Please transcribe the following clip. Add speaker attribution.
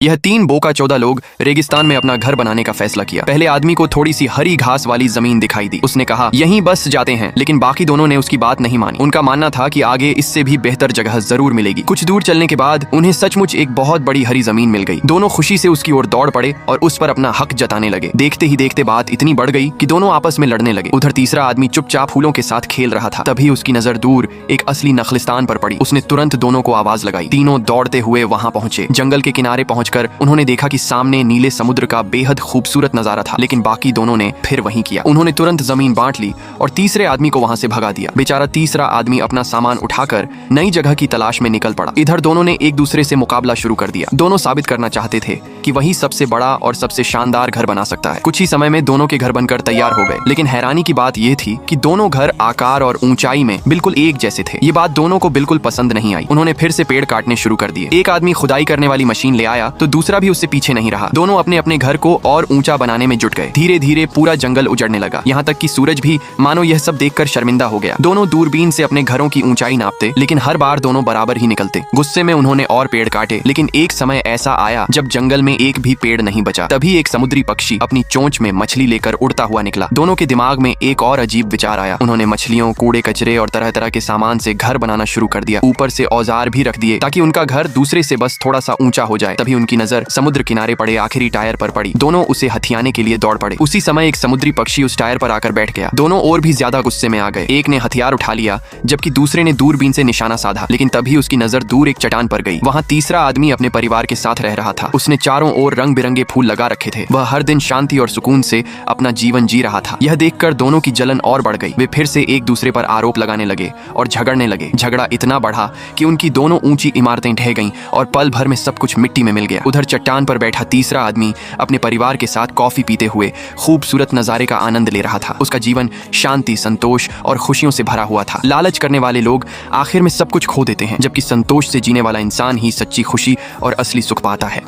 Speaker 1: यह 3 बोका 14 लोग रेगिस्तान में अपना घर बनाने का फैसला किया। पहले आदमी को थोड़ी सी हरी घास वाली जमीन दिखाई दी। उसने कहा यहीं बस जाते हैं, लेकिन बाकी दोनों ने उसकी बात नहीं मानी। उनका मानना था कि आगे इससे भी बेहतर जगह जरूर मिलेगी। कुछ दूर चलने के बाद उन्हें सचमुच एक बहुत बड़ी हरी जमीन मिल गई। दोनों खुशी से उसकी ओर दौड़ पड़े और उस पर अपना हक जताने लगे। देखते ही देखते बात इतनी बढ़ गई कि दोनों आपस में लड़ने लगे। उधर तीसरा आदमी चुपचाप फूलों के साथ खेल रहा था। तभी उसकी नजर दूर एक असली नखलिस्तान पर पड़ी। उसने तुरंत दोनों को आवाज लगाई। तीनों दौड़ते हुए वहां पहुंचे। जंगल के किनारे पहुंचकर उन्होंने देखा कि सामने नीले समुद्र का बेहद खूबसूरत नजारा था, लेकिन बाकी दोनों ने फिर वही किया। उन्होंने तुरंत जमीन बांट ली और तीसरे आदमी को वहां से भगा दिया। बेचारा तीसरा आदमी अपना सामान उठाकर नई जगह की तलाश में निकल पड़ा। इधर दोनों ने एक दूसरे से मुकाबला शुरू कर दिया। दोनों साबित करना चाहते थे कि वही सबसे बड़ा और सबसे शानदार घर बना सकता है। कुछ ही समय में दोनों के घर बनकर तैयार हो गए, लेकिन हैरानी की बात यह थी कि दोनों घर आकार और ऊंचाई में बिल्कुल एक जैसे थे। ये बात दोनों को बिल्कुल पसंद नहीं आई। उन्होंने फिर से पेड़ काटने शुरू कर दिए। एक आदमी खुदाई करने वाली मशीन ले आया तो दूसरा भी उससे पीछे नहीं रहा। दोनों अपने अपने घर को और ऊंचा बनाने में जुट गए। धीरे धीरे पूरा जंगल उजड़ने लगा, यहाँ तक कि सूरज भी मानो यह सब देखकर शर्मिंदा हो गया। दोनों दूरबीन से अपने घरों की ऊंचाई नापते, लेकिन हर बार दोनों बराबर ही निकलते। गुस्से में उन्होंने और पेड़ काटे, लेकिन एक समय ऐसा आया जब जंगल में एक भी पेड़ नहीं बचा। तभी एक समुद्री पक्षी अपनी चोंच में मछली लेकर उड़ता हुआ निकला। दोनों के दिमाग में एक और अजीब विचार आया। उन्होंने मछलियों, कूड़े कचरे और तरह तरह के सामान से घर बनाना शुरू कर दिया। ऊपर से औजार भी रख दिए ताकि उनका घर दूसरे से बस थोड़ा सा ऊंचा हो जाए। तभी उनकी नजर समुद्र किनारे पड़े आखिरी टायर पर पड़ी। दोनों उसे हथियाने के लिए दौड़ पड़े। उसी समय एक समुद्री पक्षी उस टायर पर आकर बैठ गया। दोनों और भी ज्यादा गुस्से में आ गए। एक ने हथियार उठा लिया जबकि दूसरे ने दूरबीन से निशाना साधा, लेकिन तभी उसकी नजर दूर एक चट्टान पर गई। वहां तीसरा आदमी अपने परिवार के साथ रह रहा था। उसने चारों ओर रंग बिरंगे फूल लगा रखे थे। वह हर दिन शांति और सुकून से अपना जीवन जी रहा था। यह देखकर दोनों की जलन और बढ़ गई। वे फिर से एक दूसरे पर आरोप लगाने लगे और झगड़ने लगे। झगड़ा इतना बढ़ा कि उनकी दोनों ऊंची इमारतें ढह गईं और पल भर में सब कुछ मिट्टी में मिल गया। उधर चट्टान पर बैठा तीसरा आदमी अपने परिवार के साथ कॉफी पीते हुए खूबसूरत नजारे का आनंद ले रहा था। उसका जीवन शांति, संतोष और खुशियों से भरा हुआ था। लालच करने वाले लोग आखिर में सब कुछ खो देते हैं, जबकि संतोष से जीने वाला इंसान ही सच्ची खुशी और असली सुख पाता है।